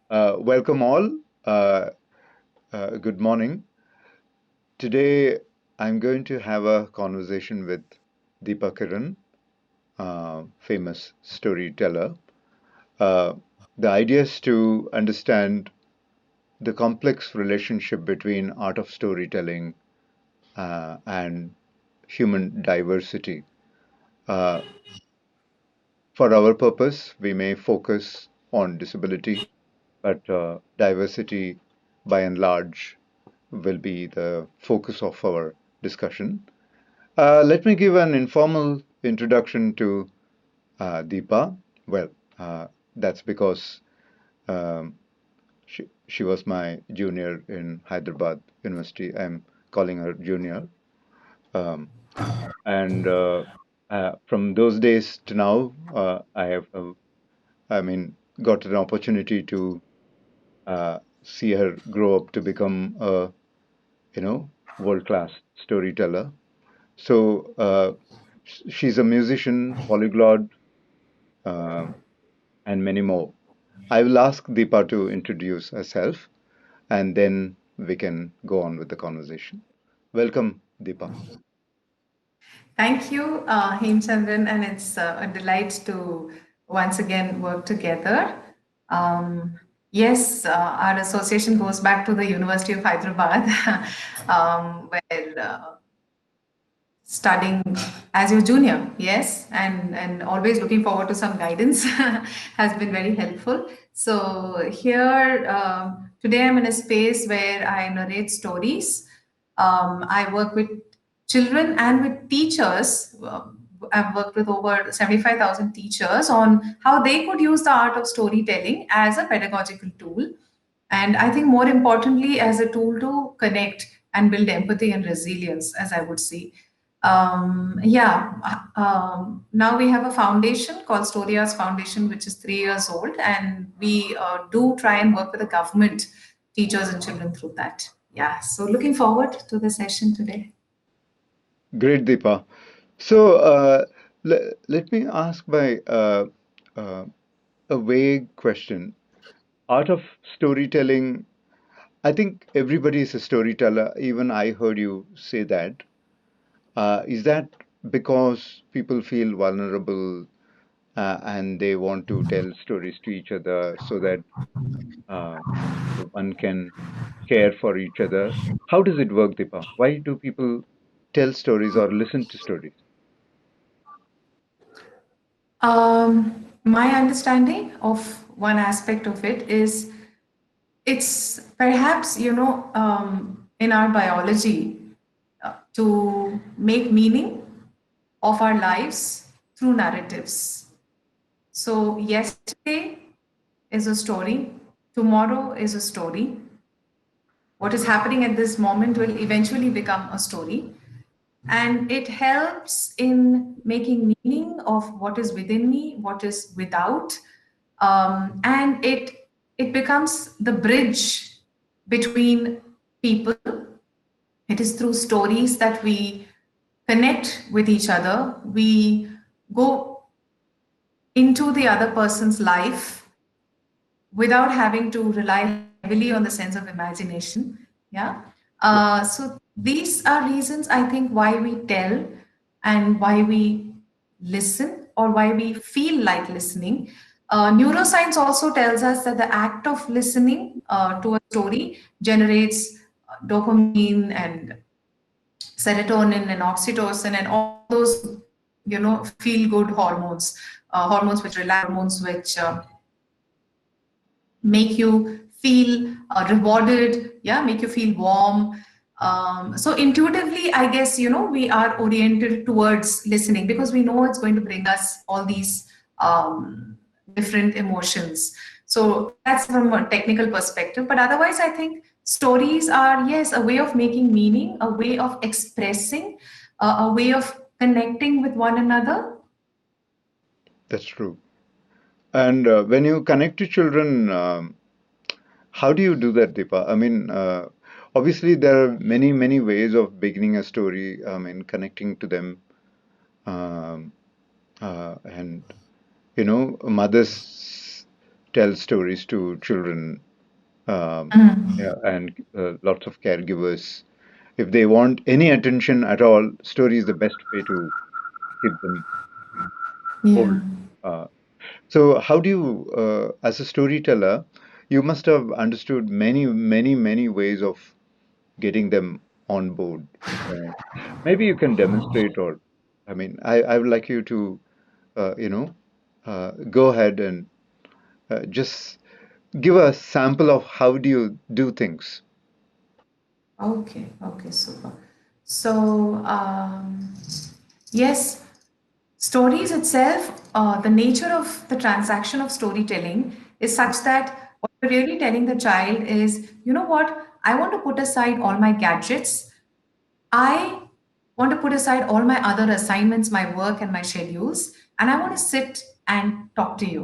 Welcome all. Uh, Good morning. Today, I'm going to have a conversation with Deepa Kiran, famous storyteller. Uh, the idea is to understand the complex relationship between art of storytelling and human diversity. Uh, for our purpose, we may focus on disability, but diversity by and large will be the focus of our discussion. Let me give an informal introduction to Deepa. Well, that's because um, she was my junior in Hyderabad University. I'm calling her junior. Um, and From those days to now, I have, I mean, got an opportunity to see her grow up to become a, world-class storyteller. So she's a musician, polyglot, uh, and many more. I will ask Deepa to introduce herself, and then we can go on with the conversation. Welcome, Deepa. Thank you, Hemchandran, and it's a delight to once again work together. Yes, our association goes back to the University of Hyderabad, where studying as your junior, yes, and always looking forward to some guidance has been very helpful. So here today I'm in a space where I narrate stories. I work with children and with teachers. I've worked with over 75,000 teachers on how they could use the art of storytelling as a pedagogical tool, and I think more importantly as a tool to connect and build empathy and resilience, as I would say. Now we have a foundation called Storyas Foundation, which is 3 years old, and we do try and work with the government, teachers, and children through that. Yeah, so looking forward to the session today. Great, Deepa. So let me ask by uh, a vague question. Art of storytelling, I think everybody is a storyteller. Even I heard you say that. Is that because people feel vulnerable and they want to tell stories to each other so that uh, one can care for each other? How does it work, Deepa? Why do people tell stories or listen to stories? My understanding of one aspect of it is it's perhaps, in our biology to make meaning of our lives through narratives. So, yesterday is a story, tomorrow is a story. What is happening at this moment will eventually become a story. And it helps in making meaning of what is within me, what is without. And it becomes the bridge between people. It is through stories that we connect with each other. We go into the other person's life without having to rely heavily on the sense of imagination. Yeah. Yeah. So these are reasons I think why we tell and why we listen or why we feel like listening. Neuroscience also tells us that the act of listening to a story generates dopamine and serotonin and oxytocin and all those feel good hormones, hormones which relax, hormones which make you feel rewarded, yeah, make you feel warm. So intuitively, I guess, we are oriented towards listening because we know it's going to bring us all these different emotions. So that's from a technical perspective. But otherwise, I think stories are, yes, a way of making meaning, a way of expressing, a way of connecting with one another. That's true. And when you connect to children, how do you do that, Deepa? I mean, obviously, there are many, many ways of beginning a story, I mean, connecting to them. Um, and, mothers tell stories to children, yeah, and lots of caregivers. If they want any attention at all, story is the best way to keep them Yeah. hold. Uh, so, how do you, as a storyteller, you must have understood many, many, many ways of getting them on board. Uh, Maybe you can demonstrate, or I mean, I would like you to, go ahead and just give a sample of how do you do things. Okay, okay, super. So, yes, stories itself, the nature of the transaction of storytelling is such that what you're really telling the child is, you know what, I want to put aside all my gadgets. I want to put aside all my other assignments, my work, and my schedules, and I want to sit and talk to you.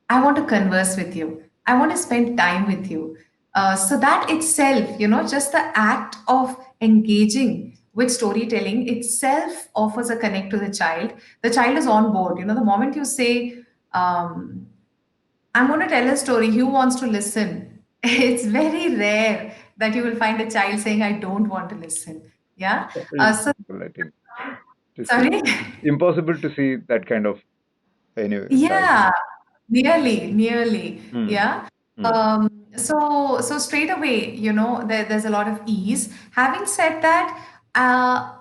I want to converse with you. I want to spend time with you. So, that itself, just the act of engaging with storytelling itself offers a connect to the child. The child is on board. The moment you say, um, I'm going to tell a story. Who wants to listen? It's very rare that you will find a child saying, I don't want to listen. Yeah. So, Impossible, I think, to see. sorry. It's impossible to see that kind of anyway child. Yeah, nearly. Hmm. Yeah. Hmm. So straight away, there's a lot of ease. Having said that,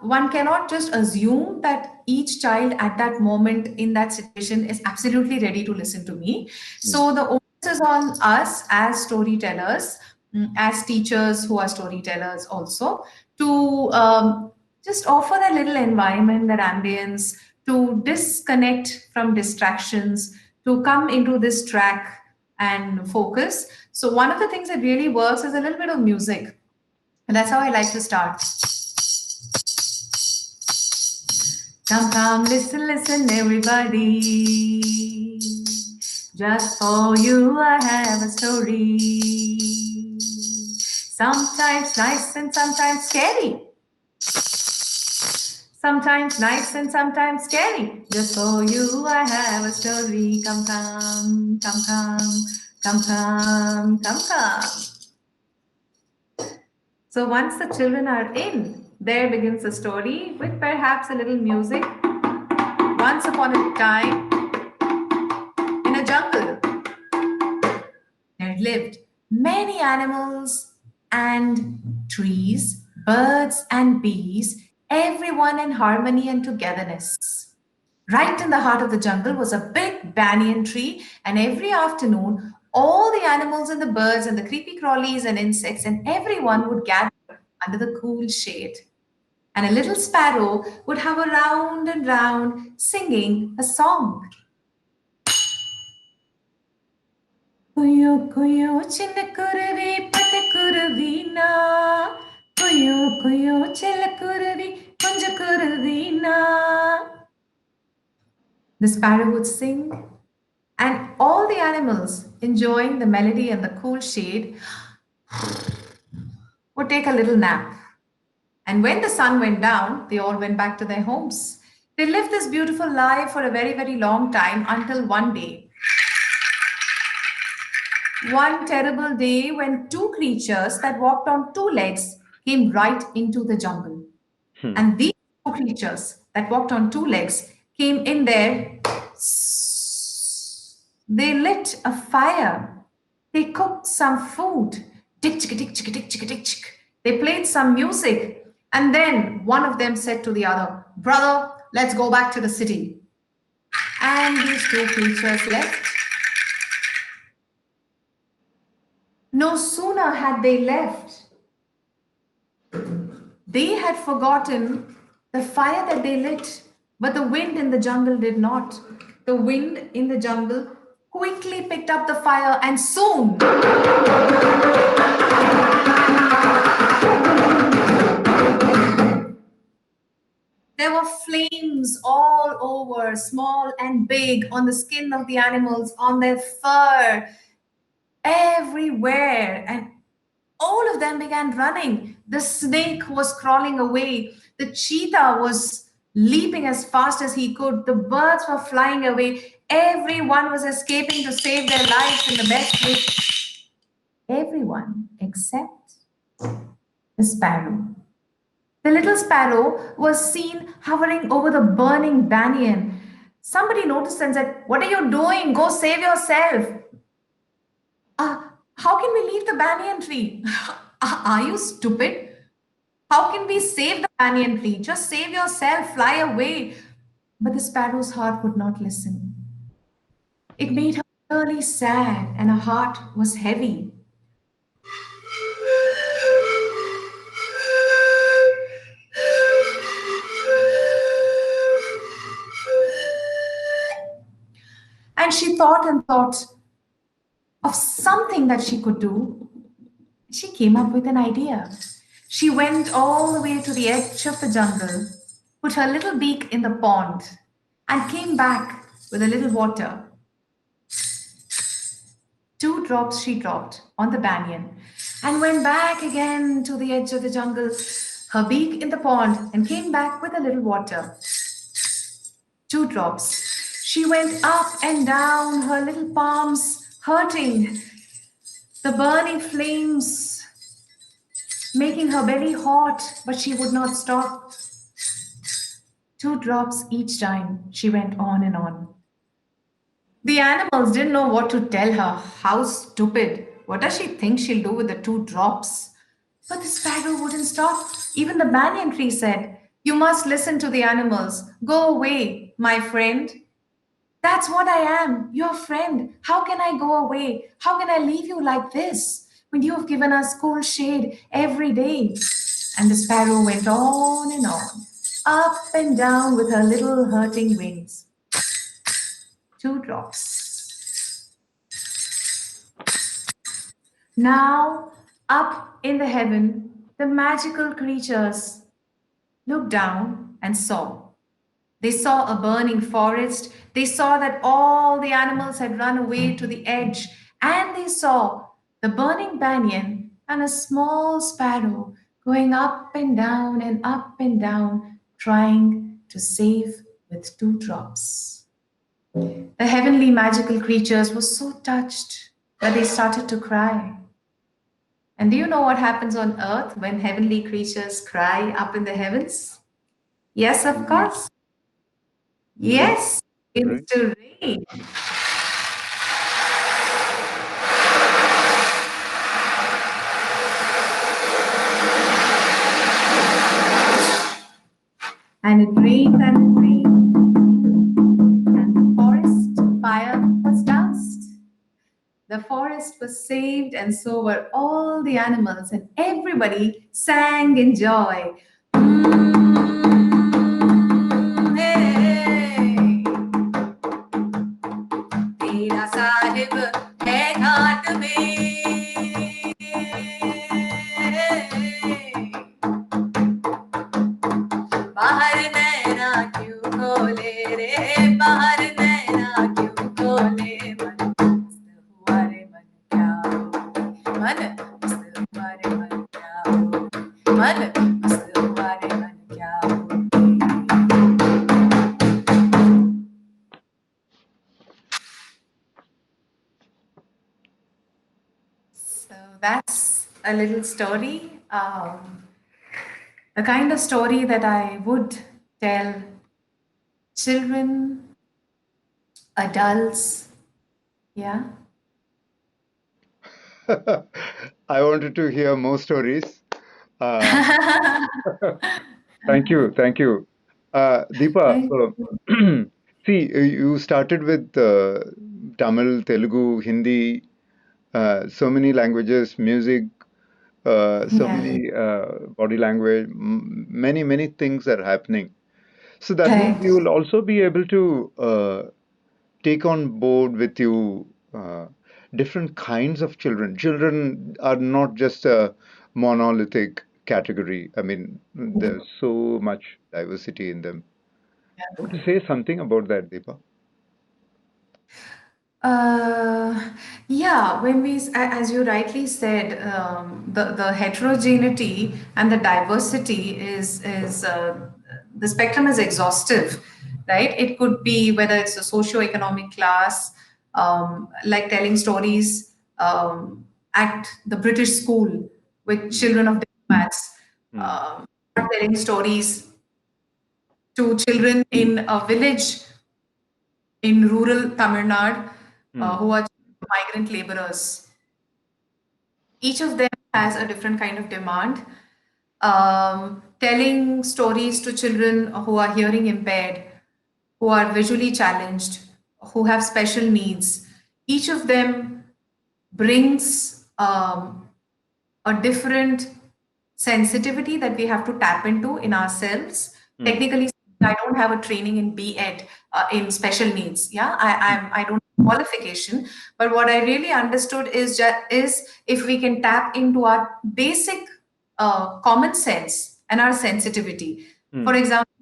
one cannot just assume that each child at that moment in that situation is absolutely ready to listen to me. Hmm. So the onus is on us as storytellers, as teachers who are storytellers also, to just offer a little environment, that ambience, to disconnect from distractions, to come into this track and focus. So, one of the things that really works is a little bit of music. And that's how I like to start. Come, come, listen, listen, everybody. Just for you, I have a story. Sometimes nice and sometimes scary. Sometimes nice and sometimes scary. Just for you, I have a story. Come, come, come, come, come, come, come, come. So once the children are in, there begins the story with perhaps a little music. Once upon a time, in a jungle, there lived many animals and trees, birds and bees, everyone in harmony and togetherness. Right in the heart of the jungle was a big banyan tree, and every afternoon, all the animals and the birds and the creepy crawlies and insects and everyone would gather under the cool shade. And a little sparrow would hover round and round, singing a song. Guo Guo சின்ன குருவி பட்டு குருவினா Guo Guo செல்ல குருவி கொஞ்ச குருவினா. The sparrow would sing, and all the animals, enjoying the melody and the cool shade, would take a little nap. And when the sun went down, they all went back to their homes. They lived this beautiful life for a very, very long time until one day, one terrible day, when two creatures that walked on two legs came right into the jungle. Hmm. And these two creatures that walked on two legs came in there. They lit a fire. They cooked some food. Tick, tick, tick, tick, tick, tick, tick, tick. They played some music. And then one of them said to the other, Brother, let's go back to the city. And these two creatures left. No sooner had they left, they had forgotten the fire that they lit, but the wind in the jungle did not. The wind in the jungle quickly picked up the fire, and soon there were flames all over, small and big, on the skin of the animals, on their fur, everywhere. And all of them began running. The snake was crawling away. The cheetah was leaping as fast as he could. The birds were flying away. Everyone was escaping to save their lives in the best way. Everyone except the sparrow. The little sparrow was seen hovering over the burning banyan. Somebody noticed and said, "What are you doing? Go save yourself." How can we leave the banyan tree? Are you stupid? How can we save the banyan tree? Just save yourself, fly away. But the sparrow's heart would not listen. It made her really sad, and her heart was heavy. And she thought and thought of something that she could do. She came up with an idea. She went all the way to the edge of the jungle, put her little beak in the pond, and came back with a little water. 2 drops she dropped on the banyan and went back again to the edge of the jungle, her beak in the pond, and came back with a little water. 2 drops. She went up and down, her little palms hurting, the burning flames making her belly hot, but she would not stop. 2 drops each time. She went on and on. The animals didn't know what to tell her. How stupid. What does she think she'll do with the 2 drops? But the sparrow wouldn't stop. Even the banyan tree said, "You must listen to the animals. Go away, my friend." "That's what I am, your friend. How can I go away? How can I leave you like this when you have given us cool shade every day?" And the sparrow went on and on, up and down with her little hurting wings. 2 drops. Now, up in the heaven, the magical creatures looked down and saw. They saw a burning forest. They saw that all the animals had run away to the edge. And they saw the burning banyan and a small sparrow going up and down, trying to save with 2 drops. The heavenly magical creatures were so touched that they started to cry. And do you know what happens on earth when heavenly creatures cry up in the heavens? Yes, of Rain. course. Rain. Yes, it's Rain. to rain. And it rained and it rained, and the forest fire was doused. The forest was saved, and so were all the animals, and everybody sang in joy. Hey, तेरा साहिब है घाट में बाहर नैना क्यों खोले रे बाहर नैना क्यों खोले मन मस्त हुआ रे मन क्या हो मन मस्त हुआ रे मन क्या हो मन मस्त हुआ रे मन क्या हो So that's a little story. The kind of story that I would tell children, adults. Yeah. I wanted to hear more stories. Uh, Thank you, thank you. Deepa, Thank you. see, you started with Tamil, Telugu, Hindi, so many languages, music, so Yeah. many body language, many, many things are happening. So that means Right. you will also be able to take on board with you different kinds of children. Children are not just a monolithic category. I mean, there's so much diversity in them. I want to say something about that, Deepa. Uh, yeah, when as you rightly said, the heterogeneity and the diversity is the spectrum is exhaustive. right? It could be whether it's a socio-economic class, like telling stories at the British school with mm, children of diplomats, mm, or telling stories to children in a village in rural Tamil Nadu mm, who are migrant laborers. Each of them has a different kind of demand. Telling stories to children who are hearing impaired, who are visually challenged, who have special needs, each of them brings a different sensitivity that we have to tap into in ourselves. mm, Technically, I don't have a training in BEd in special needs. Yeah, I don't have qualification, but what I really understood is if we can tap into our basic common sense and our sensitivity. For mm, example,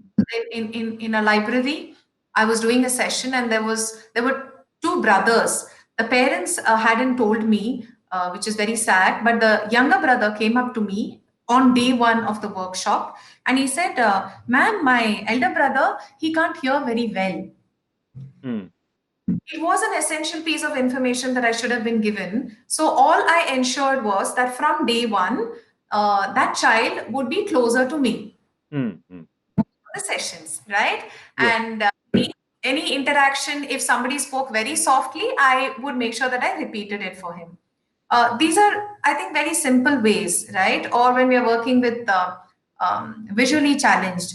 in a library, I was doing a session and there were two brothers. The parents hadn't told me, which is very sad. But the younger brother came up to me on day one of the workshop and he said, "Ma'am, my elder brother, he can't hear very well." mm, It was an essential piece of information that I should have been given. So all I ensured was that from day one, that child would be closer to me, mm, mm. the sessions, right? Yes. And any interaction, if somebody spoke very softly, I would make sure that I repeated it for him. These are, I think, very simple ways, right? Or when we are working with visually challenged,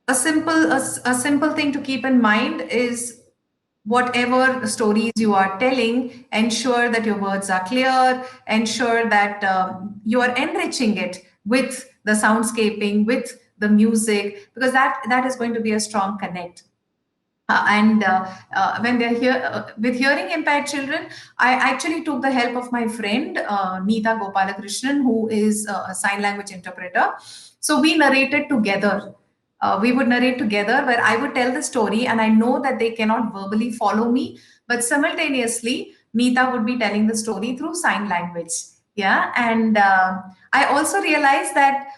a simple thing to keep in mind is whatever stories you are telling, ensure that your words are clear, ensure that you are enriching it with the soundscaping, with the music, because that is going to be a strong connect. And when they're here with hearing impaired children, I actually took the help of my friend Neeta Gopalakrishnan, who is a sign language interpreter. So we narrated together. We would narrate together where I would tell the story and I know that they cannot verbally follow me, but simultaneously Neeta would be telling the story through sign language. Yeah. And I also realized that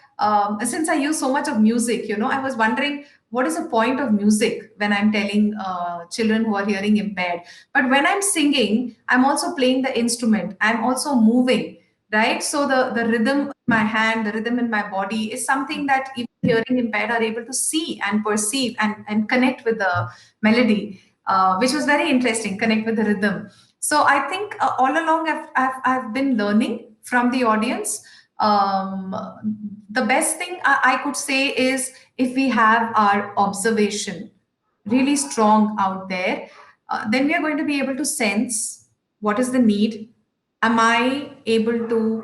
since I use so much of music, I was wondering what is the point of music when I'm telling children who are hearing impaired. But when I'm singing, I'm also playing the instrument, I'm also moving, right? So the rhythm in my hand, the rhythm in my body is something that even hearing impaired are able to see and perceive and connect with the melody, which was very interesting, connect with the rhythm. So I think all along I've been learning from the audience. The best thing I could say is if we have our observation really strong out there, then we are going to be able to sense what is the need. Am I able to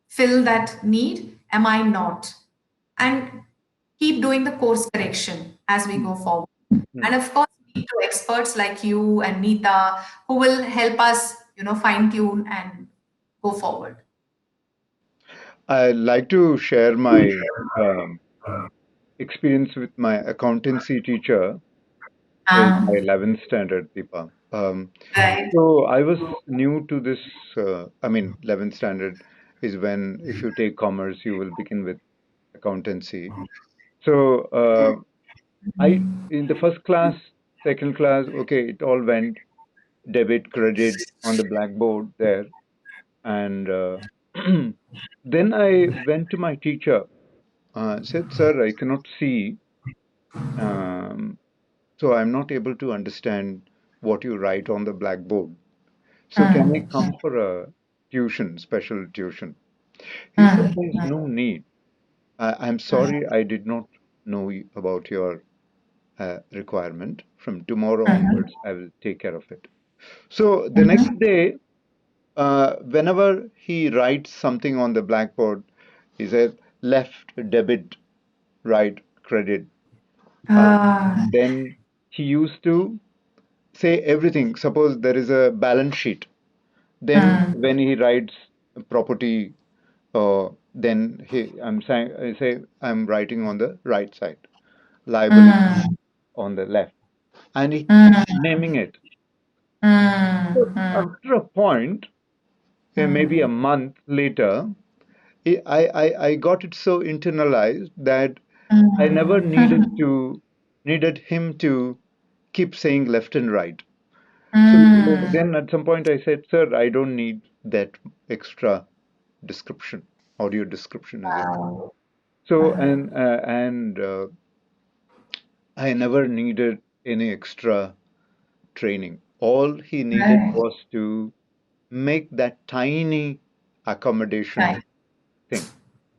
fill that need? Am I not? And keep doing the course correction as we Mm, go forward. And mm. of course, we need to experts like you and Neeta who will help us, fine tune and go forward. I like to share my um, experience with my accountancy teacher in Ah, my 11th standard, Deepa. right. So I was new to this. I mean, 11th standard is when, if you take commerce, you will begin with accountancy. So I, in the first class, second class, okay, it all went debit, credit on the blackboard there. And then I went to my teacher, said, "Sir, I cannot see. Um, So I'm not able to understand what you write on the blackboard. So can I Mm, come for a tuition, special tuition?" He said, mm, "There is no need. I'm sorry, I did not know about your requirement. From tomorrow mm, onwards, I will take care of it." So the next day, whenever he writes something on the blackboard, he said, "Left debit, right credit." ah, Then he used to say everything. Suppose there is a balance sheet. Then mm, when he writes property, then I'm saying, I say I'm writing on the right side, liability mm, on the left, and he keeps mm, naming it. So mm, mm, after a point, maybe a mm, month later, I got it so internalized that I never Mm. needed him to keep saying left and right. So Mm. then at some point I said, "Sir, I don't need that extra description, audio description, as it were." Wow. So Wow. and I never needed any extra training. All he needed Right. was to make that tiny accommodation Right. thing,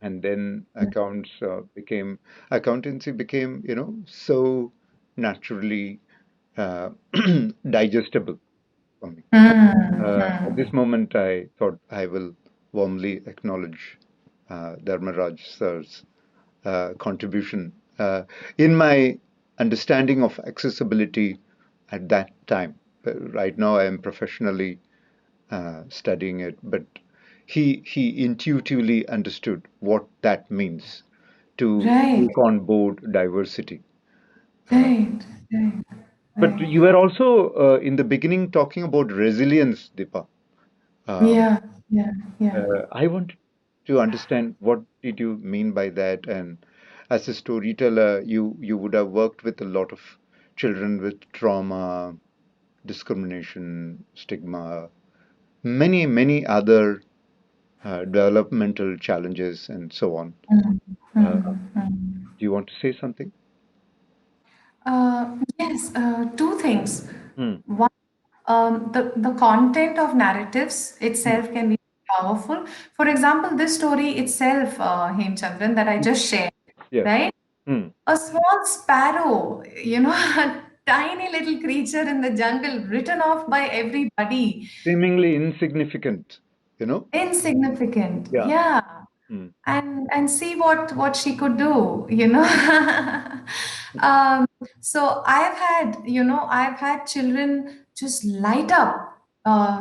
and then accountancy became, so naturally uh, digestible for me. At this Mm. moment, I thought I will warmly acknowledge Dharmaraj sir's contribution in my understanding of accessibility at that time. Right now, I am professionally studying it, but he intuitively understood what that means to Right. take on board diversity. Uh, Right. Right. but Right. you were also in the beginning talking about resilience, Deepa. Um, Yeah. Yeah. Yeah. I wanted to understand what did you mean by that, and as a storyteller, you would have worked with a lot of children with trauma, discrimination, stigma, many other developmental challenges, and so on. Mm. Uh, Mm. Mm. do you want to say something? Yes, two things. Hmm. One, the content of narratives Hmm. itself can be powerful. For example, this story itself, Hemchandran, that I just shared, Yes. right? Hmm. A small sparrow, a tiny little creature in the jungle, written off by everybody. Seemingly insignificant, you know? Insignificant, Yeah. yeah. Hmm. And see what she could do. um, so I've had children just light up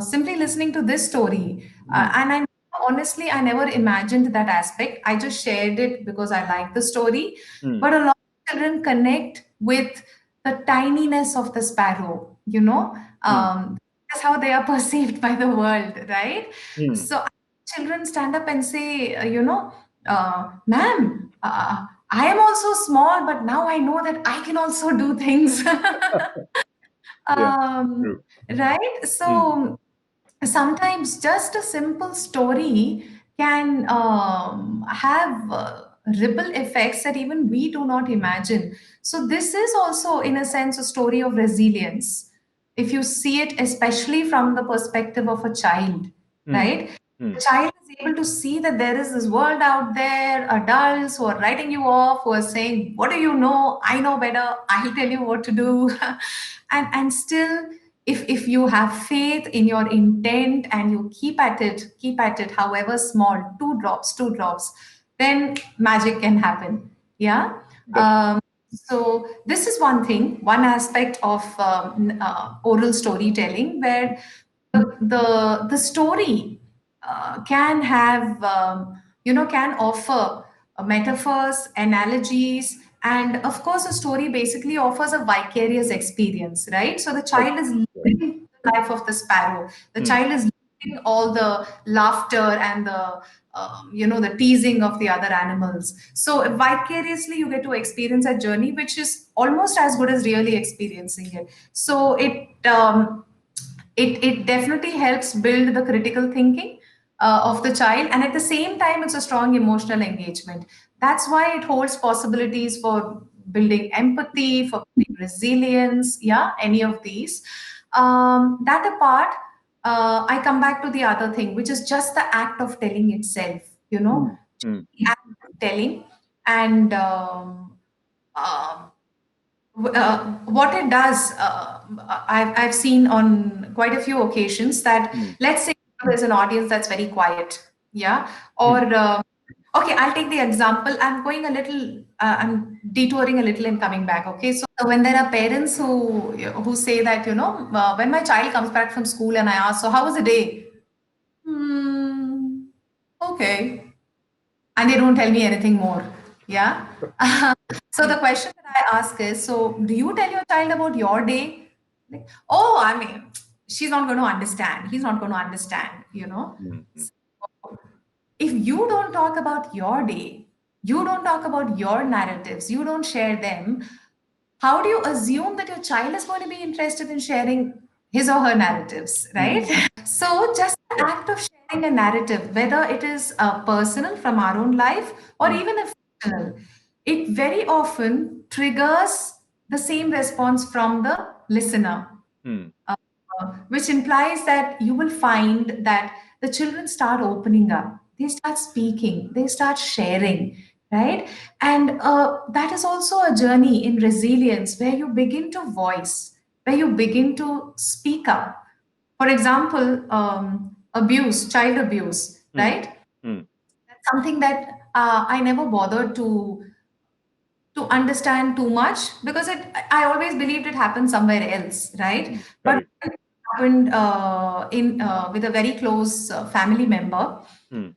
simply listening to this story, Hmm. and I honestly I never imagined that aspect. I just shared it because I like the story, Hmm. but a lot of children connect with the tininess of the sparrow. Hmm. That's how they are perceived by the world, right? Hmm. So children stand up and say, ma'am, I am also small, but now I know that I can also do things. Yeah. um, True. right? Hmm. So sometimes just a simple story can have ripple effects that even we do not imagine. So, this is also, in a sense, a story of resilience. If you see it, especially from the perspective of a child, Hmm. right? Hmm. The child is able to see that there is this world out there, adults who are writing you off, who are saying, "What do you know? I know better. I'll tell you what to do." And still, if you have faith in your intent and you keep at it however small, two drops, then magic can happen. Yeah. Definitely. So this is one aspect of oral storytelling, where the story can have can offer metaphors, analogies, and of course a story basically offers a vicarious experience, right? So the Right. child is Right. living the life of the sparrow. The Hmm. child is living all the laughter and the teasing of the other animals. So vicariously you get to experience a journey which is almost as good as really experiencing it. So it definitely helps build the critical thinking of the child, and at the same time it's a strong emotional engagement. That's why it holds possibilities for building empathy, for building resilience, yeah, any of these. That apart, I come back to the other thing, which is just the act of telling itself, Hmm. Hmm. the act of telling. And what it does, I've seen on quite a few occasions that, Hmm. let's say there's an audience that's very quiet, yeah, or Hmm. okay, I'll take the example. I'm detouring a little and coming back. Okay, so when there are parents who say that, when my child comes back from school and I ask, so how was the day? Hmm, okay, and they don't tell me anything more. Yeah. So Hmm. the question that I ask is, so do you tell your child about your day? Like, oh, I mean, she's not going to understand. He's not going to understand. Hmm. Hmm. If you don't talk about your day, you don't talk about your narratives, you don't share them, how do you assume that your child is going to be interested in sharing his or her narratives, right? Mm, So, just the correct. act of sharing a narrative, whether it is personal from our own life or Mm, even a fictional, it very often triggers the same response from the listener, mm, uh, which implies that you will find that the children start opening up, they start speaking, they start sharing, right? And that is also a journey in resilience where you begin to voice, where you begin to speak up. For example, abuse, child abuse, mm, right? mm, That's something that I never bothered to understand too much because I always believed it happened somewhere else, right? mm, But correct. it happened in with a very close family member. Mm,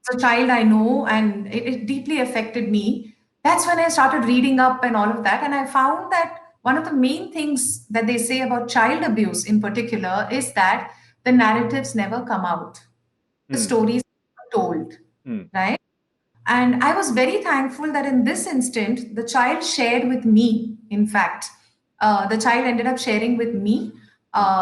As a child, I know, and it deeply affected me. That's when I started reading up and all of that, and I found that one of the main things that they say about child abuse in particular is that the narratives never come out, the mm, stories are told, mm, right? And I was very thankful that in this instant, the child shared with me. In fact, the child ended up sharing with me. mm,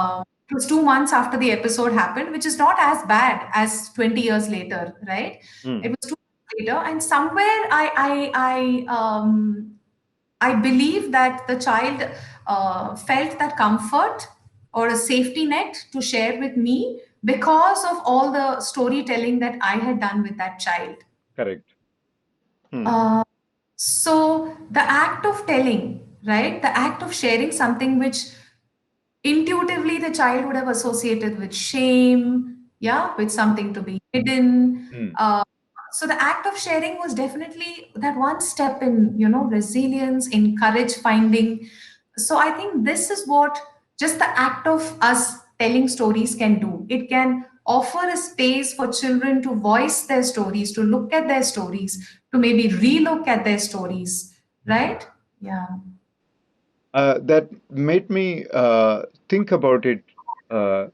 It was 2 months after the episode happened, which is not as bad as 20 years later, right? mm, It was 2 months later, and somewhere I believe that the child felt that comfort or a safety net to share with me because of all the storytelling that I had done with that child. correct. Mm, Uh, so the act of telling, right? The act of sharing something which intuitively the child would have associated with shame, yeah, with something to be hidden. mm, So the act of sharing was definitely that one step in, resilience, in courage finding. So I think this is what just the act of us telling stories can do. It can offer a space for children to voice their stories, to look at their stories, to maybe relook at their stories, right? Yeah. that made me think about it uh,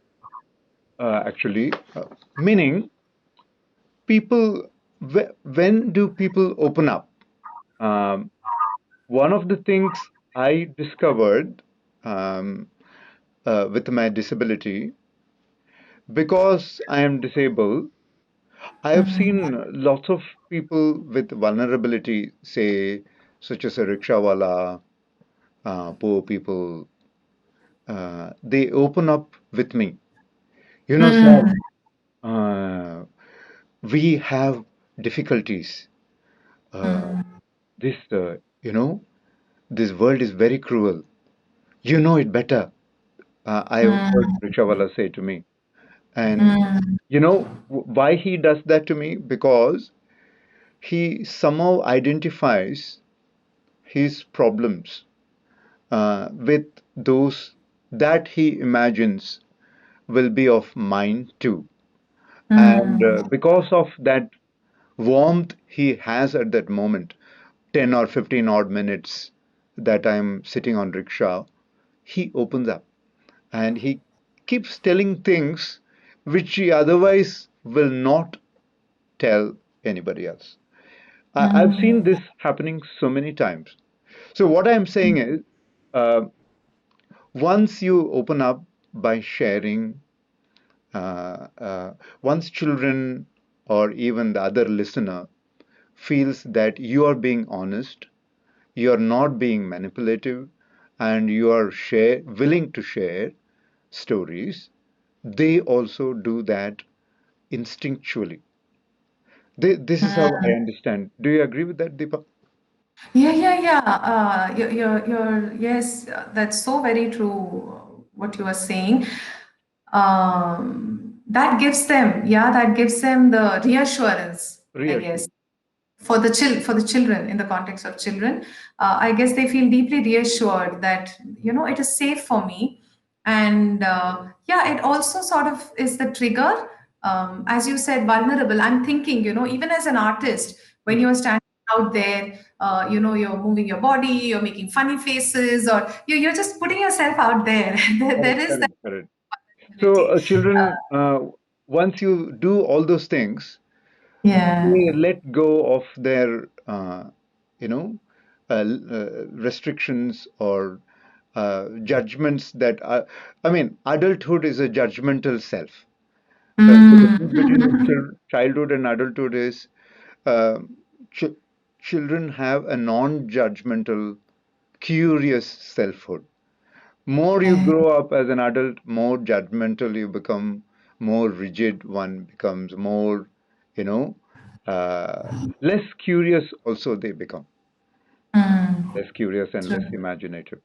actually. Meaning, people, when do people open up? Um, One of the things I discovered um, with my disability, because I am disabled, I have seen lots of people with vulnerability, say, such as a rickshawala, poor people, they open up with me. You know, sir, Mm, uh, we have difficulties. Uh, mm, this, this world is very cruel. You know it better. I've heard mm, Rickshawala say to me. And mm, you know why he does that to me? Because he somehow identifies his problems with those that he imagines will be of mine too. And mm, because of that warmth he has at that moment, 10 or 15 odd minutes that I'm sitting on rickshaw, he opens up and he keeps telling things which he otherwise will not tell anybody else. I've seen mm, this happening so many times. So, what I'm saying is, uh, once you open up by sharing, once children or even the other listener feels that you are being honest, you are not being manipulative, and you are willing to share stories, they also do that instinctually. This is how I mm. understand. Do you agree with that, Deepa? Yeah, yeah, yeah. Yes, that's so very true, what you are saying. That gives them, yeah, that gives them the reassurance, I guess. Reassurance. For the children, in the context of children, I guess they feel deeply reassured that it is safe for me. And yeah, it also sort of is the trigger. As you said, vulnerable, I'm thinking, even as an artist, when Hmm. you're standing out there, you're moving your body, you're making funny faces, or you're just putting yourself out there. There Correct, is that correct, correct. So, ability. children, once you do all those things, Yeah. They let go of their, you know, restrictions or judgments that are, I mean, adulthood is a judgmental self. The difference between Mm. childhood and adulthood is uh, ch children have a non-judgmental, curious selfhood. More you Yeah. grow up as an adult, more judgmental you become, more rigid one becomes, more, you know, uh, less curious also they become, Mm. less curious and less True. imaginative.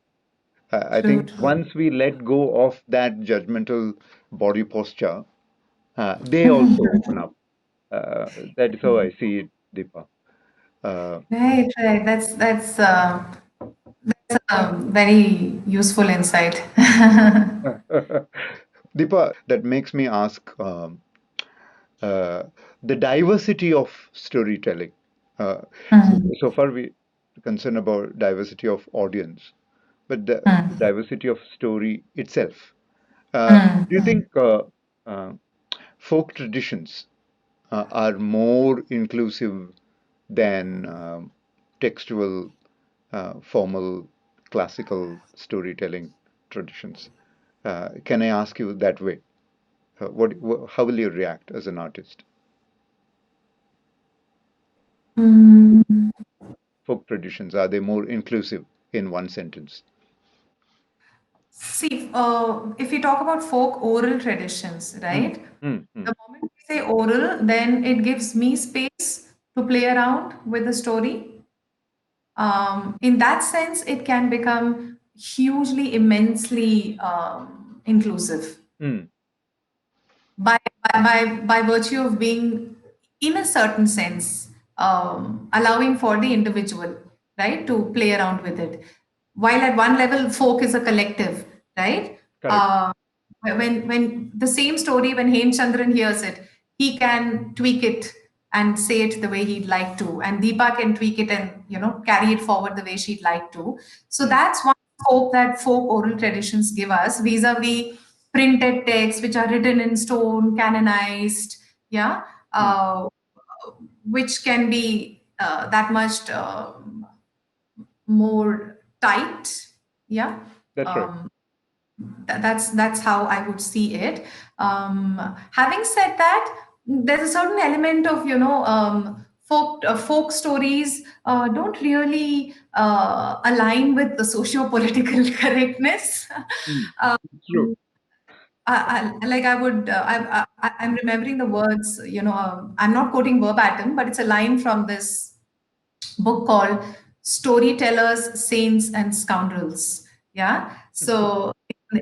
I True. think True. once we let go of that judgmental body posture, they also open up. That is how I see it, Deepa. Uh, Right. Right. That's a very useful insight. Deepa, that makes me ask uh, the diversity of storytelling. Uh, Mm. so far, we concern about diversity of audience, but the Mm. diversity of story itself. Mm. Do you Mm. think uh, folk traditions are more inclusive than textual, formal, classical storytelling traditions? Can I ask you that way? How will you react as an artist? Mm. Folk traditions, are they more inclusive in one sentence? See, if we talk about folk oral traditions, Mm, right? mm, mm, The moment we say oral, then it gives me space to play around with the story. In that sense, it can become hugely, immensely inclusive mm, by, by virtue of being, in a certain sense, allowing for the individual, right, to play around with it. While at one level, folk is a collective, right? correct. Uh, when the same story, when Hemchandran hears it, he can tweak it and say it the way he'd like to, and Deepa can tweak it and carry it forward the way she'd like to. So Mm, that's one hope that folk oral traditions give us vis-a-vis printed texts which are written in stone, canonized, yeah, mm, which can be that much more tight, yeah. that's right. Um, that's how I would see it. Having said that, there's a certain element of folk stories don't really align with the socio-political correctness. Mm, um, true. like I would, I'm remembering the words. I'm not quoting verbatim, but it's a line from this book called Storytellers, Saints, and Scoundrels. Yeah. So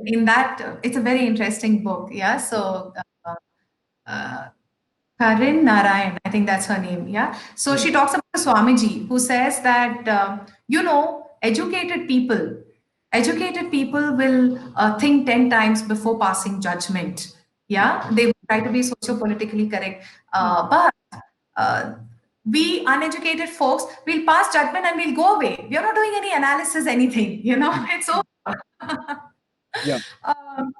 in that, it's a very interesting book. Yeah. So uh, Karin Narayan, I think that's her name. Yeah. So Mm, she talks about a Swamiji who says that, educated people will think 10 times before passing judgment. mm, Yeah. They will try to be socio-politically correct. mm, But uh, we uneducated folks will pass judgment and we'll go away. We are not doing any analysis, anything. mm, It's over. mm. Yeah, um,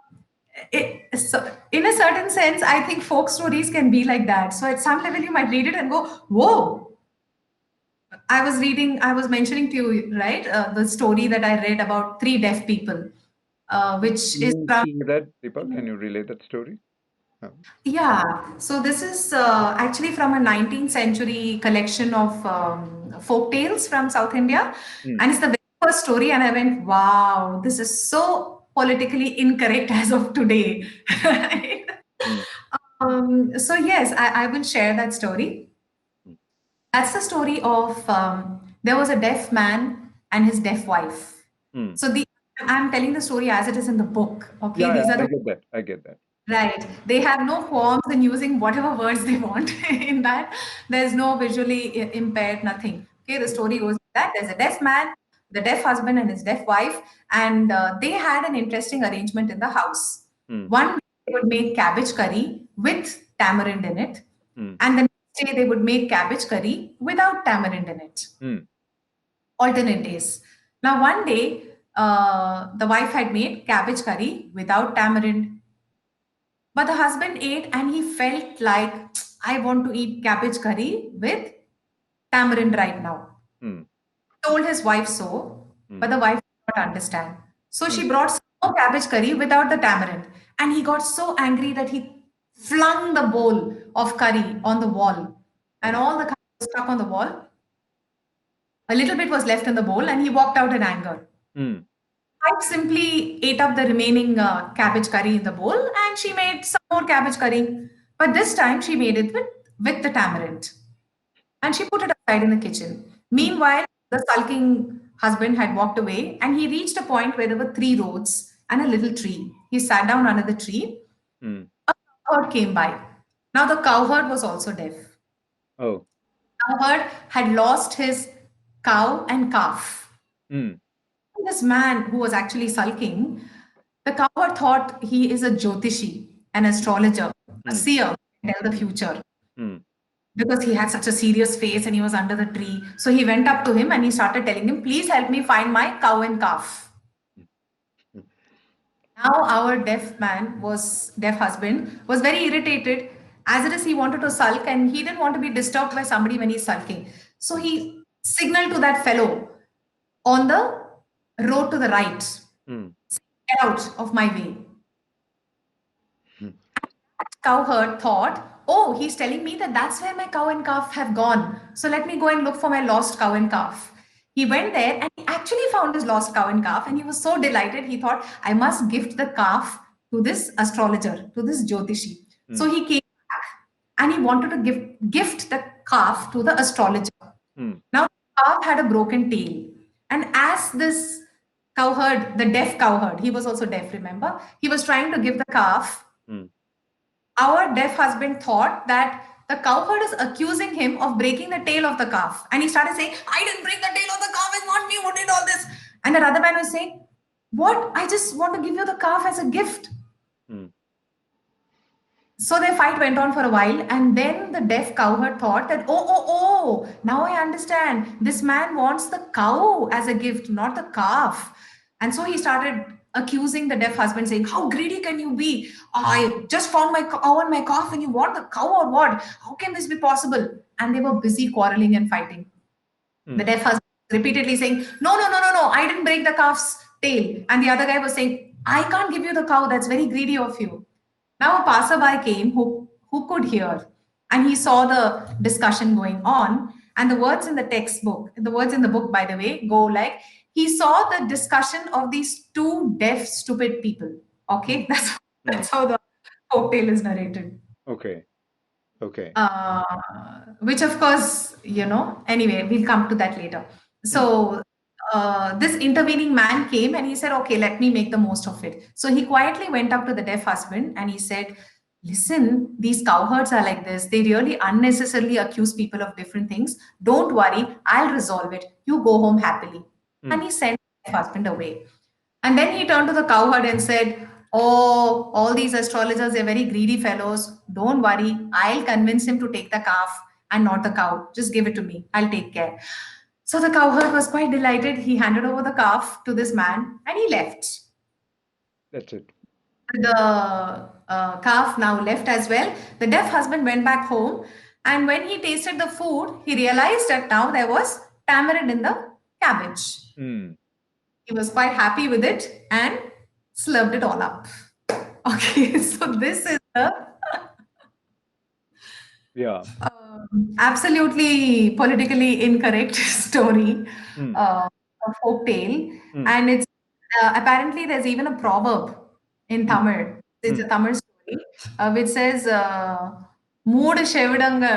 so in a certain sense, I think folk stories can be like that. So at some level, you might read it and go, "Whoa!" I was mentioning to you, right, the story that I read about three deaf people, which can is you from. share that, Deepa? Can you relay that story? Yeah, so this is actually from a 19th century collection of folk tales from South India. Mm, And it's the very first story. And I went, wow, this is so politically incorrect as of today. Right? mm, So, yes, I will share that story. mm, That's the story of there was a deaf man and his deaf wife. mm. So, I'm telling the story as it is in the book. Okay, Yeah, these are yeah, I the. get that. I get that. Right. They have no qualms in using whatever words they want in that. There's no visually impaired, nothing. Okay, the Mm, story goes like that there's a deaf man, the deaf husband, and his deaf wife, and they had an interesting arrangement in the house. mm, One day they would make cabbage curry with tamarind in it, mm, and the next day they would make cabbage curry without tamarind in it. mm, Alternate days. Now, one day, the wife had made cabbage curry without tamarind, but the husband ate and he felt like, I want to eat cabbage curry with tamarind right now. mm, Told his wife so, but mm, the wife did not understand. So mm. she brought some more cabbage curry without the tamarind. And he got so angry that he flung the bowl of curry on the wall. And Oh. all the curry was stuck on the wall. A little bit was left in the bowl, and he walked out in anger. Mm, Wife simply ate up the remaining cabbage curry in the bowl, and she made some more cabbage curry. But this time she made it with the tamarind. And she put it aside in the kitchen. mm, Meanwhile, the sulking husband had walked away and he reached a point where there were three roads and a little tree. He sat down under the tree. mm. Cowherd came by. Now, the cowherd was also deaf. Oh. Cowherd had lost his cow and calf. Mm, This man who was actually sulking, the cowherd thought he is a jyotishi, an astrologer, a mm, seer, can tell the mm, future. mm, Because he had such a serious face and he was under the tree. So he went up to him and he started telling him, please help me find my cow and calf. mm, Now our deaf husband was very irritated. As it is, he wanted to sulk and he didn't want to be disturbed by somebody when he's sulking. So mm, he signaled to that fellow on the road to the right, mm, get out of my way. mm, Cowherd thought, oh, he's telling me that that's where my cow and calf have gone. So let me go and look for my lost cow and calf. He went there and he actually found his lost cow and calf. And he was so delighted. He thought, I must gift the calf to this astrologer, to this Jyotishi. So mm, he came back and he wanted to gift the calf to the astrologer. mm, Now, the calf had a broken tail. And as this cowherd, the deaf cowherd, he was also deaf, remember? He was trying to give the calf. mm. Our deaf husband thought that the cowherd is accusing him of breaking the tail of the calf. And he started saying, I didn't break the tail of the calf, it's not me who did all this. And the other man was saying, what? I just want to give you the calf as a gift. Mm. So their fight went on for a while, and then the deaf cowherd thought that, now I understand. This man wants the cow as a gift, not the calf. And so he started accusing the deaf husband, saying, how greedy can you be? I just found my cow and my calf, and you want the cow or what? How can this be possible? And they were busy quarreling and fighting. The Mm. deaf husband repeatedly saying, no, no, no, no, no, I didn't break the calf's tail. And the other guy was saying, I can't give you the cow. That's very greedy of you. Now a passerby came who could hear, and he saw the discussion going on. And the words in the textbook, the words in the book, by the way, go like, he saw the discussion of these two deaf, stupid people. Mm. Okay, Mm. that's how the folktale is narrated. Okay. Okay. Uh, which of course, anyway, we'll come to that later. Mm. So this intervening man came and he said, okay, let me make the most of it. So he quietly went up to the deaf husband and he said, listen, these cowherds are like this. They really unnecessarily accuse people of different things. Don't worry, I'll resolve it. You go home happily. And Mm. he sent the husband away. And then he turned to the cowherd and said, oh, all these astrologers, they're very greedy fellows. Don't worry. I'll convince him to take the calf and not the cow. Just give it to me. I'll take care. So the cowherd was quite delighted. He handed over the calf to this man and he left. That's it. The calf now left as well. The deaf husband went back home. And when he tasted the food, he realized that now there was tamarind in the cabbage. Mm. He was quite happy with it and slurped it all up. Okay, so this is the Yeah. absolutely politically incorrect story, Mm. a folk tale, Mm. and it's apparently there's even a proverb in Mm. Tamil. It's Mm. a Tamil story which says "Moodu shevidanga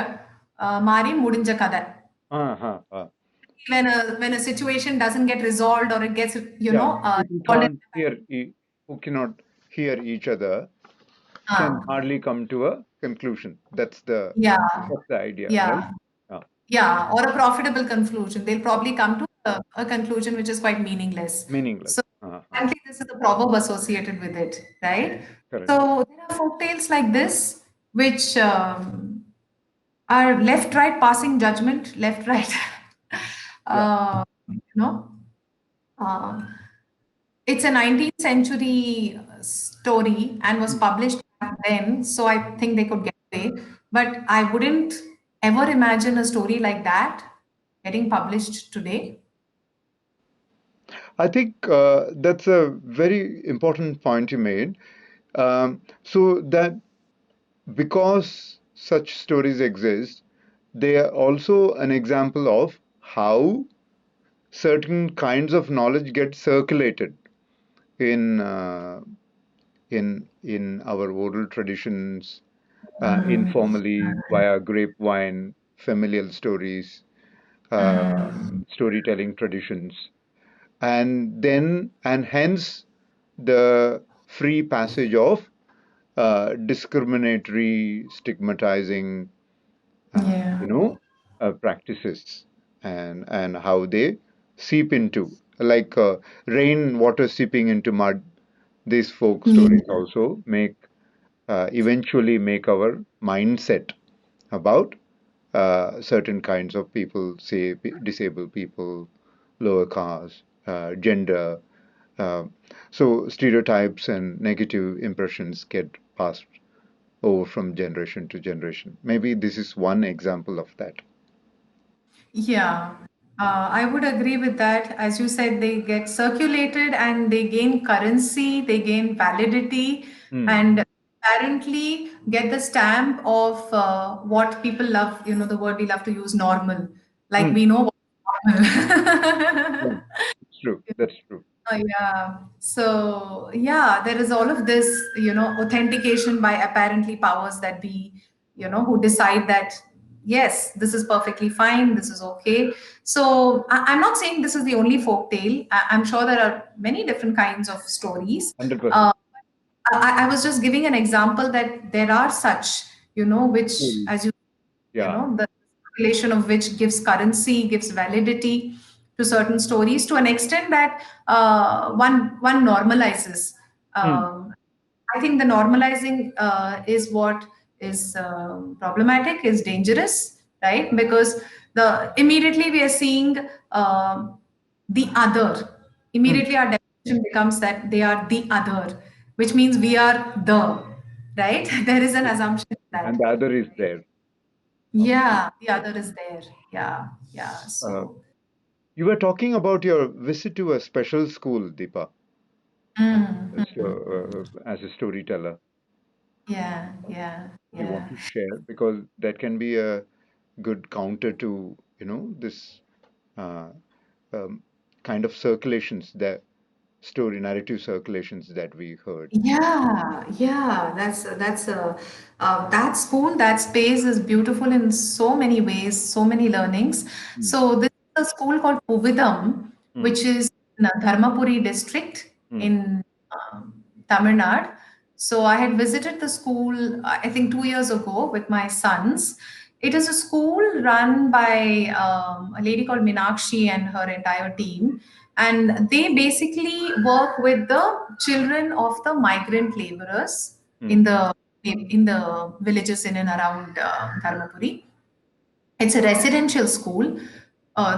mari mudinja kadar." Uh-huh. Uh. When a situation doesn't get resolved or it gets Yeah. People who resolved can't hear, who cannot hear each other can uh, hardly come to a conclusion. yeah, That's the idea, right? yeah. Yeah. Yeah, or a profitable conclusion. They'll probably come to a conclusion which is quite meaningless. Meaningless. So, Uh-huh. apparently, this is the proverb associated with it, right? Correct. So, there are folk tales like this which are left right passing judgment, left right. Yeah. You know, uh, it's a 19th century story and was published back then. So, I think they could get way, but I wouldn't ever imagine a story like that getting published today. I think that's a very important point you made. So that because such stories exist, they are also an example of how certain kinds of knowledge get circulated in in our oral traditions, informally via grapevine, familial stories, storytelling traditions, and hence the free passage of discriminatory, stigmatizing, Yeah. practices, and how they seep into, like rain water seeping into mud. These folk stories Yeah. also eventually make our mindset about certain kinds of people, say disabled people, lower caste, gender. Uh, so stereotypes and negative impressions get passed over from generation to generation. Maybe this is one example of that. Yeah, I would agree with that. As you said, they get circulated and they gain currency, they gain validity, Hmm. and apparently get the stamp of what people love, the word we love to use, normal. Like Hmm. we know what's Yeah, normal. it's true. That's true. Yeah. So, yeah, there is all of this, authentication by apparently powers that be, who decide that, yes, this is perfectly fine, this is okay. So, I'm not saying this is the only folk tale. I'm sure there are many different kinds of stories. 100% Uh, I was just giving an example that there are such, which, stories. as you Yeah. the circulation of which gives currency, gives validity to certain stories to an extent that one normalizes. Hmm. Um, I think the normalizing is what is problematic, is dangerous, right? Because the immediately we are seeing the other. Hmm. Immediately our definition becomes that they are the other, which means we are the, right? There is an assumption And that. the other is there. Yeah, the other is there. Yeah, yeah. Uh, So, you were talking about your visit to a special school, Deepa, as a storyteller. yeah, yeah, You want yeah. to share because that can be a good counter to, this uh, um, kind of circulations, that story narrative circulations that we heard. Yeah, yeah, that school, that space is beautiful in so many ways, so many learnings. Hmm. So this is a school called Uvidam, Hmm. which is in a Dharmapuri district Hmm. in Tamil Nadu. So I had visited the school, I think 2 years ago with my sons. It is a school run by a lady called Minakshi and her entire team, and they basically work with the children of the migrant laborers Hmm. in the villages in and around Dharmapuri. It's a residential school.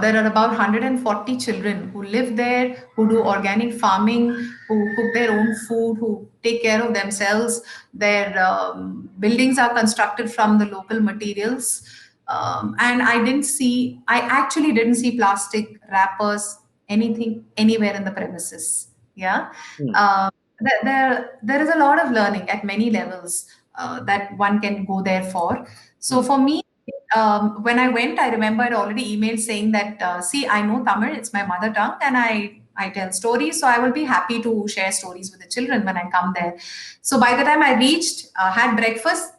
There are about 140 children who live there, who do organic farming, who cook their own food, who take care of themselves. Their buildings are constructed from the local materials. And I actually didn't see plastic wrappers, anything, anywhere in the premises. Yeah. Hmm. There is a lot of learning at many levels that one can go there for. So Hmm. for me, when I went, I remember I'd already emailed saying that, see, I know Tamil, it's my mother tongue, and I tell stories, so I will be happy to share stories with the children when I come there. So by the time I reached, had breakfast,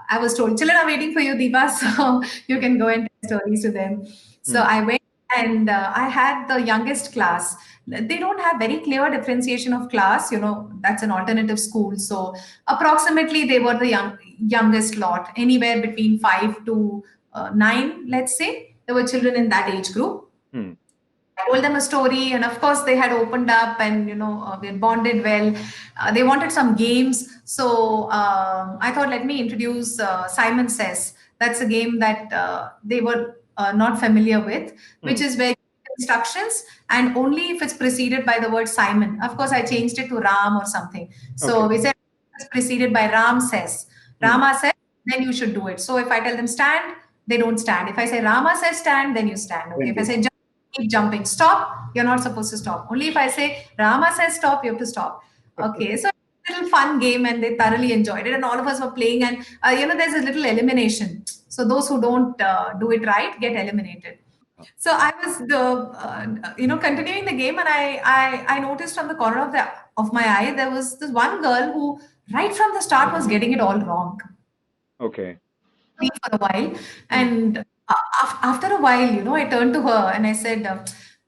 I was told, children are waiting for you, Deepa, so you can go and tell stories to them. So Hmm. I went and I had the youngest class. They don't have very clear differentiation of class, that's an alternative school. So approximately they were the youngest lot, anywhere between 5 to 9, let's say. There were children in that age group. Hmm. I told them a story, and of course, they had opened up, and we had bonded well. They wanted some games, so I thought, let me introduce Simon Says. That's a game that they were not familiar with, which Hmm. is where you give instructions, and only if it's preceded by the word Simon. Of course, I changed it to Ram or something. So Okay. we said it's preceded by Ram Says. Hmm. Rama says, then you should do it. So if I tell them stand, they don't stand. If I say Rama says stand, then you stand. Okay. Then If I they say stop. jump, keep jumping. Stop, you're not supposed to stop. Only if I say Rama says stop, you have to stop. Okay. So it's a little fun game and they thoroughly enjoyed it. And all of us were playing. And, there's a little elimination. So those who don't do it right get eliminated. So I was continuing the game, and I noticed on the corner of my eye there was this one girl who right from the start was getting it all wrong Okay. me for a while. Hmm. And after a while, I turned to her and I said,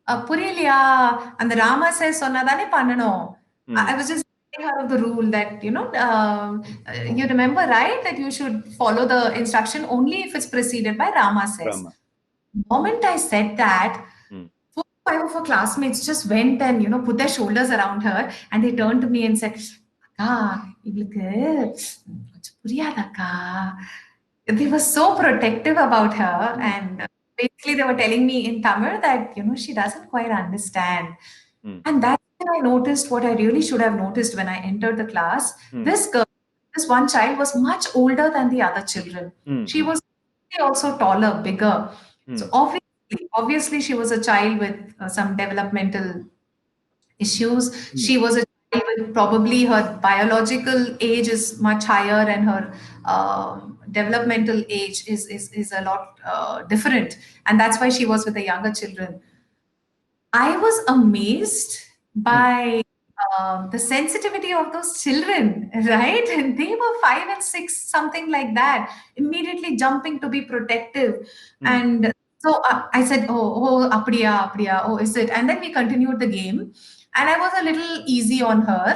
Puriliya, and the Rama says, Sonnadane Pannano. I Hmm. was just telling her of the rule that, you remember, right, that you should follow the instruction only if it's preceded by Rama says. Rama. The moment I said that, Hmm. 4 5 of her classmates just went and put their shoulders around her and they turned to me and said, "Akka, இவளுக்கு கொஞ்சம் புரியாதாக்கா." They were so protective about her, Hmm. and basically they were telling me in Tamil that she doesn't quite understand. Hmm. And that's when I noticed what I really should have noticed when I entered the class. Hmm. This girl, this one child was much older than the other children. Hmm. She Hmm. was also taller, bigger. So Hmm. obviously, she was a child with some developmental issues. Hmm. She was a child with probably her biological age is much higher and her developmental age is a lot different. And that's why she was with the younger children. I was amazed Hmm. by the sensitivity of those children, right? And they were 5 and 6, something like that, immediately jumping to be protective. Hmm. And so I said, oh, apriya, apriya, oh, is it? And then we continued the game. And I was a little easy on her.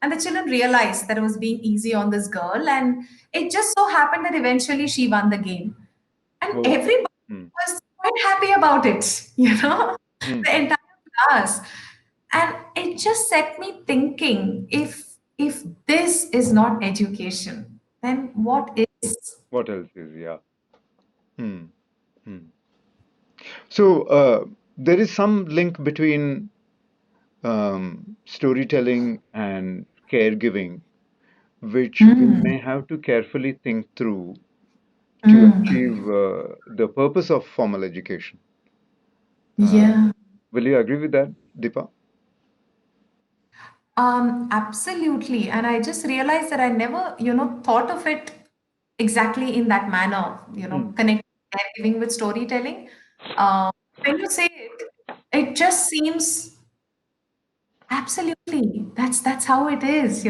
And the children realized that I was being easy on this girl. And it just so happened that eventually she won the game. And Oh. everybody Hmm. was quite happy about it, Hmm. the entire class. And it just set me thinking, if this is not education, then what is? What else is? Yeah. Hmm. Hmm. So there is some link between storytelling and caregiving, which we Mm, may have to carefully think through to mm, achieve the purpose of formal education. Uh, yeah. will you agree with that, Deepa? Absolutely. And I just realized that I never, thought of it exactly in that manner, Hmm. connecting caregiving with storytelling. Uh, when you say it, it just seems absolutely. That's how it is.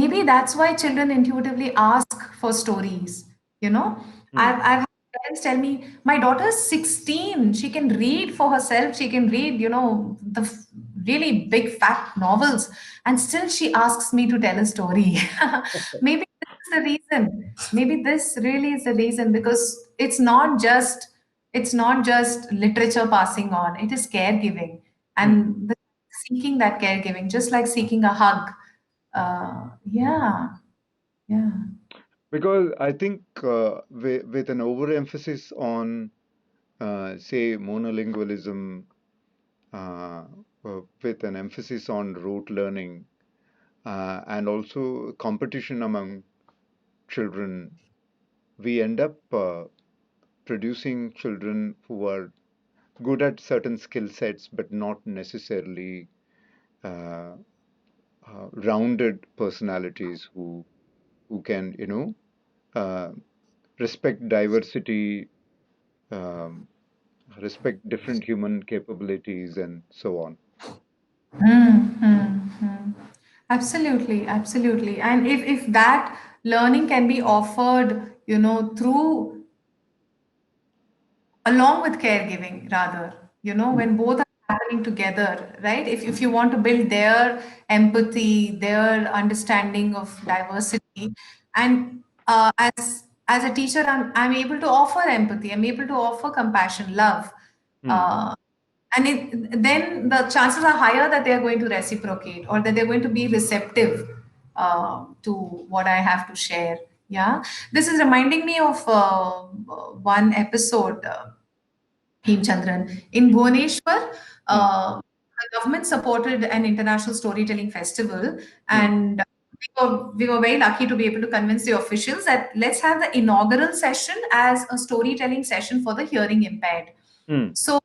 Maybe that's why children intuitively ask for stories, you know. Hmm. I've had parents tell me, my daughter's 16, she can read for herself, she can read, the really big fat novels, and still she asks me to tell a story. Maybe this is the reason. Maybe this really is the reason because it's not just literature passing on, it is caregiving. Hmm. And seeking that caregiving, just like seeking a hug. Yeah, yeah. Because I think with an overemphasis on, say, monolingualism, uh, with an emphasis on rote learning, and also competition among children, we end up producing children who are good at certain skill sets, but not necessarily uh, rounded personalities who can, uh, respect diversity, um, respect different human capabilities, and so on. Mm, mm, mm. Absolutely, absolutely. And if that learning can be offered, through along with caregiving rather, Hmm. when both are happening together, right? If you want to build their empathy, their understanding of diversity, and as a teacher, I'm able to offer empathy, I'm able to offer compassion, love, Hmm. uh, then the chances are higher that they're going to reciprocate or that they're going to be receptive to what I have to share. Yeah, this is reminding me of one episode, Hemchandran. In Bhubaneswar, Hmm. the government supported an international storytelling festival, Hmm. and we were very lucky to be able to convince the officials that let's have the inaugural session as a storytelling session for the hearing impaired. Hmm. So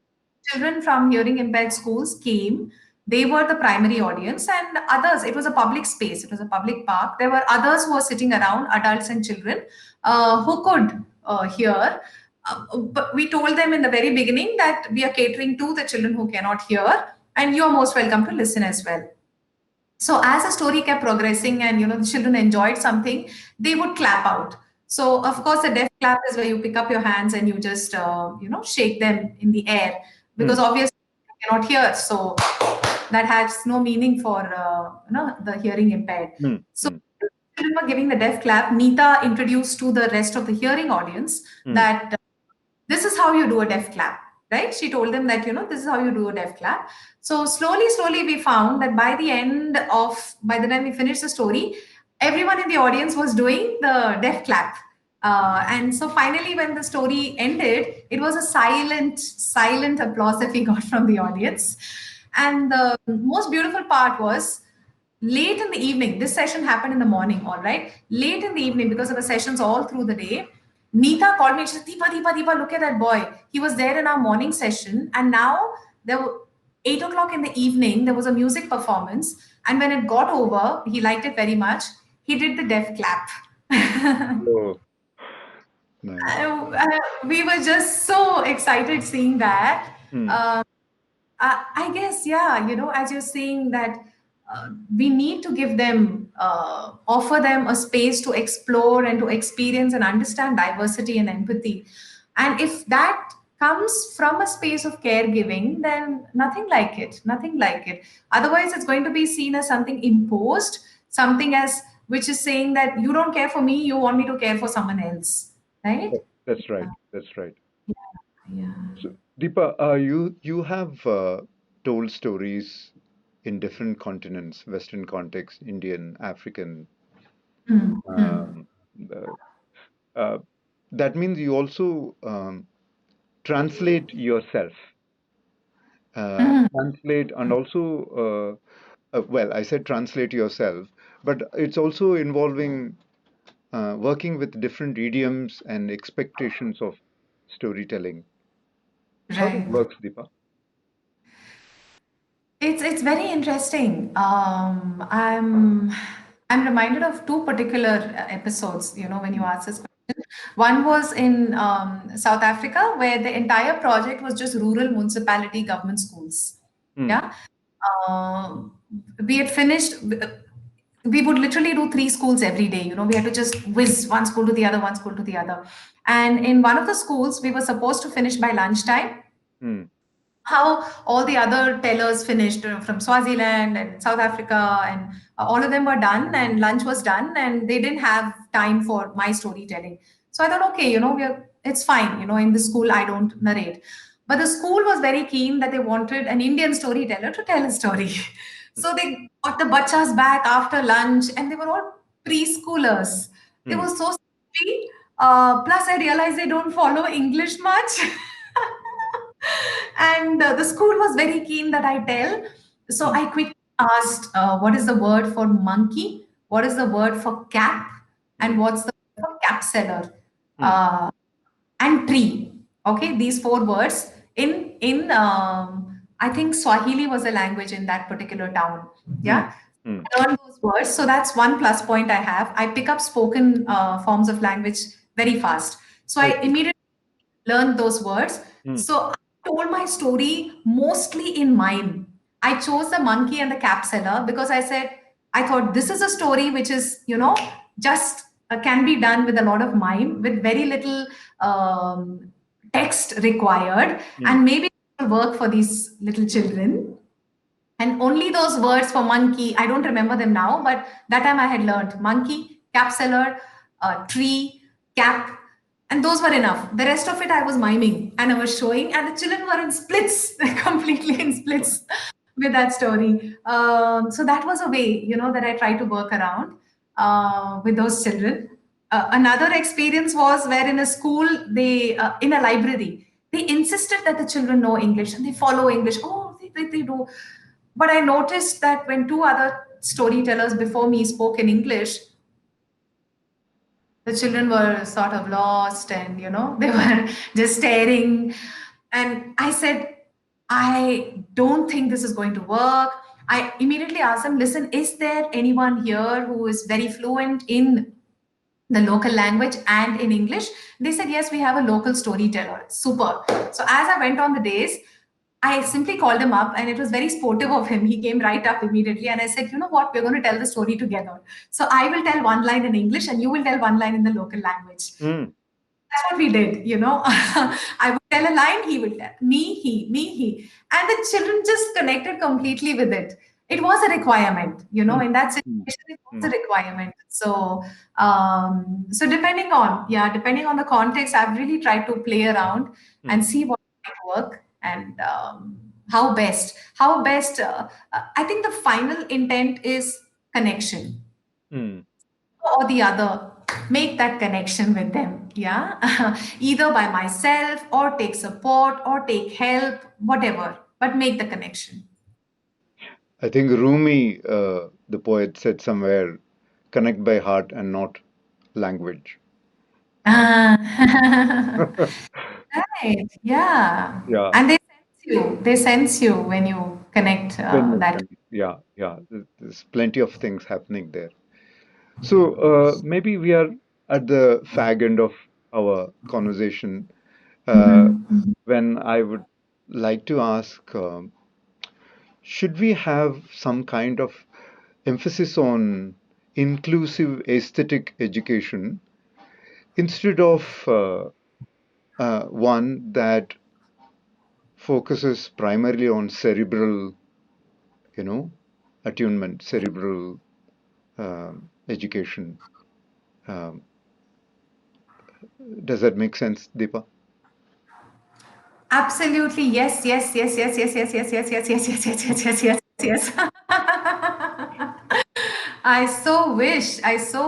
children from hearing impaired schools came. They were the primary audience, and others. It was a public space. It was a public park. There were others who were sitting around, adults and children, who could hear. But we told them in the very beginning that we are catering to the children who cannot hear, and you are most welcome to listen as well. So as the story kept progressing and the children enjoyed something, they would clap out. So of course the deaf clap is where you pick up your hands and you just shake them in the air, because Hmm. obviously you cannot hear, so that has no meaning for the hearing impaired. Hmm. So Hmm. children were giving the deaf clap. Nita introduced to the rest of the hearing audience Hmm. that this is how you do a deaf clap, right? She told them that this is how you do a deaf clap. So slowly we found that by the time we finished the story, everyone in the audience was doing the deaf clap. And so finally when the story ended, it was a silent applause that we got from the audience. And the most beautiful part was late in the evening. This session happened in the morning, all right. Late in the evening, because there were sessions all through the day, Neeta called me. She said, Deepa, look at that boy. He was there in our morning session, and now there were 8 o'clock in the evening. There was a music performance, and when it got over, he liked it very much. He did the deaf clap. Oh, nice. We were just so excited seeing that. Hmm. Uh, I guess, yeah, as you're saying that we need to give them, offer them a space to explore and to experience and understand diversity and empathy. And if that comes from a space of caregiving, then nothing like it, nothing like it. Otherwise, it's going to be seen as something imposed, something as which is saying that you don't care for me, you want me to care for someone else, right? That's right. That's right. Yeah. So, Deepa, you have told stories in different continents, Western context, Indian, African. Mm, mm, Um, uh, uh, that means you also translate yourself, mm. translate, and also, well, I said translate yourself, but it's also involving working with different idioms and expectations of storytelling. How that Right. works, Deepa? It's very interesting. I'm reminded of two particular episodes. When you Mm. asked this question, one was in South Africa, where the entire project was just rural municipality government schools. Mm. Yeah, Um we had finished. We would literally do three schools every day. We had to just whiz one school to the other, one school to the other. And in one of the schools, we were supposed to finish by lunchtime, Mm. how all the other tellers finished from Swaziland and South Africa, and all of them were done, and lunch was done, and they didn't have time for my storytelling. So I thought, okay, it's fine. In the school, I don't narrate. But the school was very keen that they wanted an Indian storyteller to tell a story. So they got the bachas back after lunch, and they were all preschoolers. They Mm. were so sweet. Plus, I realized they don't follow English much. And the school was very keen that I tell. So Mm. I quickly asked, what is the word for monkey? What is the word for cap? And Mm. what's the word for cap seller? Mm. And tree. Okay, these four words in I think Swahili was a language in that particular town. Mm. Yeah, Mm. I learned those words, so that's one plus point I have. I pick up spoken forms of language very fast, so I Okay. immediately learned those words. Mm. So I told my story mostly in mime. I chose the monkey and the cap seller because I thought this is a story which is, just can be done with a lot of mime, with very little text required, Mm. and maybe it will work for these little children. And only those words for monkey, I don't remember them now, but that time I had learned monkey, cap seller, tree, cap, and those were enough. The rest of it I was miming and I was showing, and the children were in splits, completely in splits with that story. So that was a way, that I tried to work around with those children. Another experience was where in a school, in a library, they insisted that the children know English and they follow English. Oh, they do. But I noticed that when two other storytellers before me spoke in English, the children were sort of lost, and they were just staring. And I said, I don't think this is going to work. I immediately asked them, listen, is there anyone here who is very fluent in the local language and in English? They said, yes, we have a local storyteller. Super. So as I went on the days, I simply called him up, and it was very sportive of him. He came right up immediately, and I said, you know what, we're going to tell the story together. So I will tell one line in English and you will tell one line in the local language. Mm. That's what we did. I would tell a line, he would tell me, he. And the children just connected completely with it. It was a requirement, Mm. in that Mm. situation, it was Mm. a requirement. So depending on the context, I've really tried to play around and Mm. see what might work, and how best. I think the final intent is connection, Mm. or the other, make that connection with them, yeah. Either by myself, or take support, or take help, whatever, but make the connection. I think Rumi, the poet, said somewhere, connect by heart and not language. Ah. Right, yeah. Yeah, And they sense you when you connect when you that. can. Yeah, yeah. There's plenty of things happening there. So maybe we are at the fag end of our conversation. Uh, Mhm. when I would like to ask, should we have some kind of emphasis on inclusive aesthetic education instead of one that focuses primarily on cerebral, you know, attunement, cerebral education? Um, does that make sense, Deepa? Absolutely, yes, yes, yes, yes, yes, yes, yes, yes, yes, yes, yes, yes, yes, yes, yes, yes. I so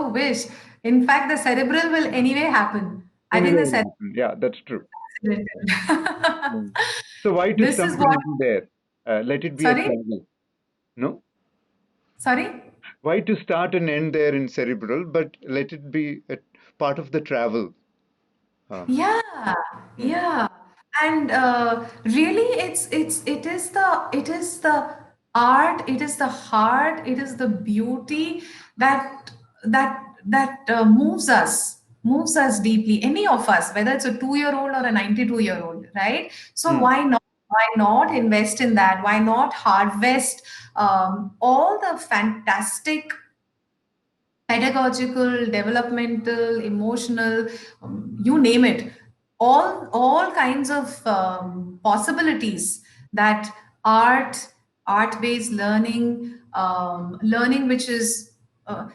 wish. In fact, the cerebral will anyway happen. I think Anyway, the will cerebral happen. Yeah, that's true. is accidental. Mm. So why to This start is and what. end there? Let it be a Sorry, travel. No? sorry. Why to start and end there in cerebral, but let it be a part of the travel. Um, Yeah, mm, yeah. And really, it is the art, it is the heart, it is the beauty that moves us deeply. Any of us, whether it's a 2-year-old or a 92-year-old, right? So mm, why not invest in that? Why not harvest all the fantastic pedagogical, developmental, emotional, you name it, all kinds of possibilities that art based learning which is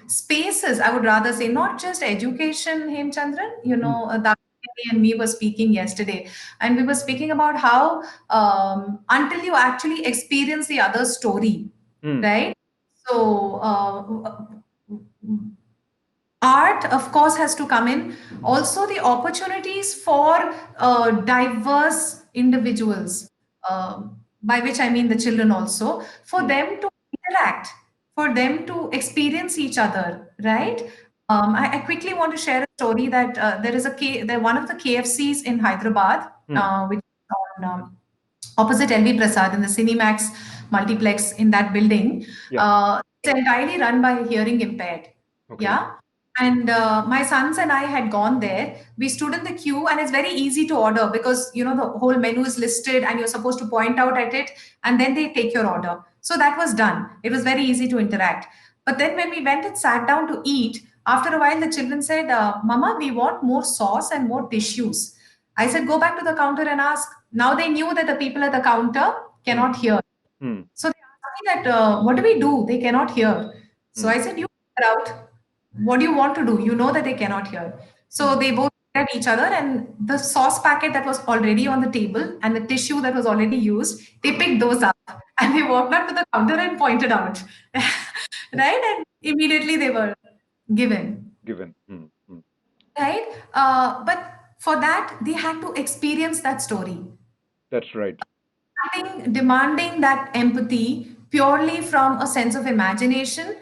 spaces, I would rather say, not just education, Hemchandran. mm, Dakini and me were speaking yesterday, and we were speaking about how until you actually experience the other story, mm, right? So art, of course, has to come in. Also, the opportunities for diverse individuals, by which I mean the children also, for mm, them to interact, for them to experience each other, mm, right? I quickly want to share a story that there one of the KFCs in Hyderabad, mm. which is on opposite LV Prasad in the Cinemax multiplex in that building. Yeah. It's entirely run by hearing impaired. Okay. Yeah. And my sons and I had gone there. We stood in the queue, and it's very easy to order because the whole menu is listed, and you're supposed to point out at it, and then they take your order. So that was done. It was very easy to interact. But then when we went and sat down to eat, after a while the children said, "Mama, we want more sauce and more tissues." I said, "Go back to the counter and ask." Now they knew that the people at the counter Mm, cannot hear. mm, So they asked me that, what do we do? They cannot hear. So mm, I said, you figure out what do you want to do? You know that they cannot hear. So mm. they both looked at each other, and the sauce packet that was already on the table and the tissue that was already used, they picked those up and they walked up to the counter and pointed out. Right? And immediately they were given. Given. Mm, mm. Right? But for that, they had to experience that story. That's right. Demanding that empathy purely from a sense of imagination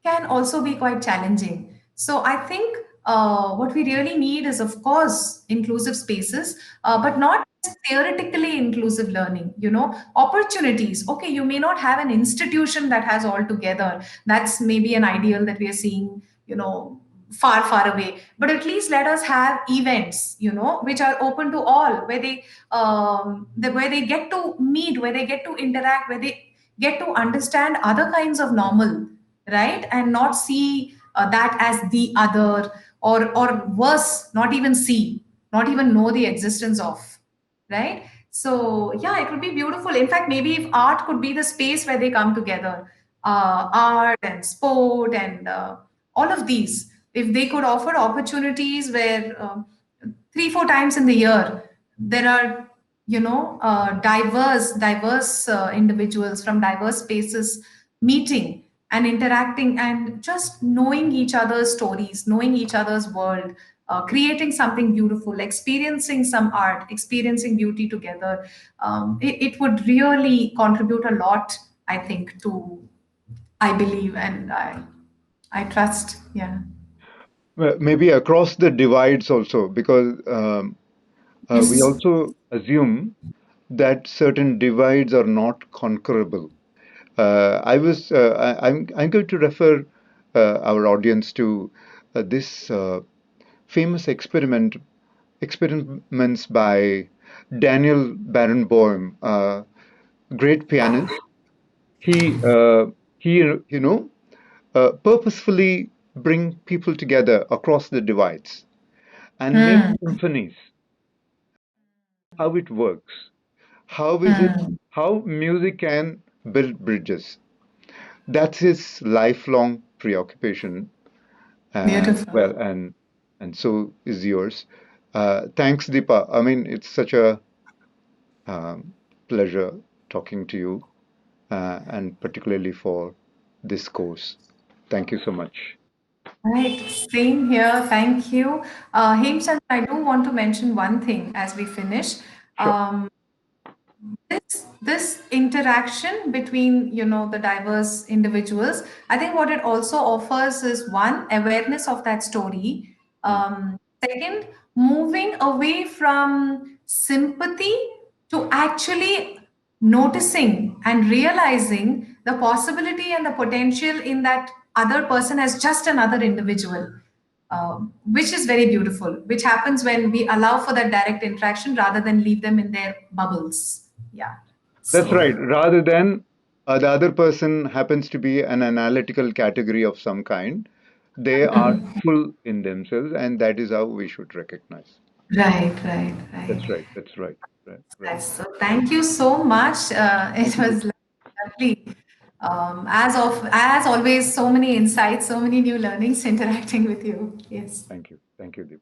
can also be quite challenging. So I think what we really need is, of course, inclusive spaces, but not just theoretically inclusive learning. Opportunities. Okay, you may not have an institution that has all together. That's maybe an ideal that we are seeing. Far far away, but at least let us have events, which are open to all, where they get to meet, where they get to interact, where they get to understand other kinds of normal, right? And not see that as the other, or worse, not even see, not even know the existence of, right? So yeah, it would be beautiful. In fact, maybe if art could be the space where they come together, art and sport and all of these, if they could offer opportunities where 3 4 times in the year there are, diverse individuals from diverse spaces meeting and interacting and just knowing each other's stories, knowing each other's world, creating something beautiful, experiencing some art, experiencing beauty together. It would really contribute a lot, I think, to, I believe, and I trust. Yeah. Well, maybe across the divides also, because we Yes. also assume that certain divides are not conquerable. I'm going to refer our audience to this famous experiments by Daniel Barenboim, great pianist. He purposefully bring people together across the divides and make Hmm. symphonies. How it works? How is it? Hmm. How music can build bridges? That's his lifelong preoccupation. Beautiful. Well, and so is yours. Thanks, Deepa. I mean, it's such a pleasure talking to you, and particularly for this course. Thank you so much. Right, same here. Thank you. Hemchand, I do want to mention one thing as we finish. Sure. Um, this interaction between, the diverse individuals, I think what it also offers is, one, awareness of that story. Mm. Second, moving away from sympathy to actually noticing and realizing the possibility and the potential in that other person as just another individual, which is very beautiful, which happens when we allow for that direct interaction rather than leave them in their bubbles. Yeah. That's right. So, Rather than the other person happens to be an analytical category of some kind, they are full in themselves, and that is how we should recognize. right, right, right. That's right. That's right. Right. Right. Right. So, thank you so much. It Thank you, was lovely. As always, so many insights, so many new learnings interacting with you. Yes. Thank you. Thank you, Deep.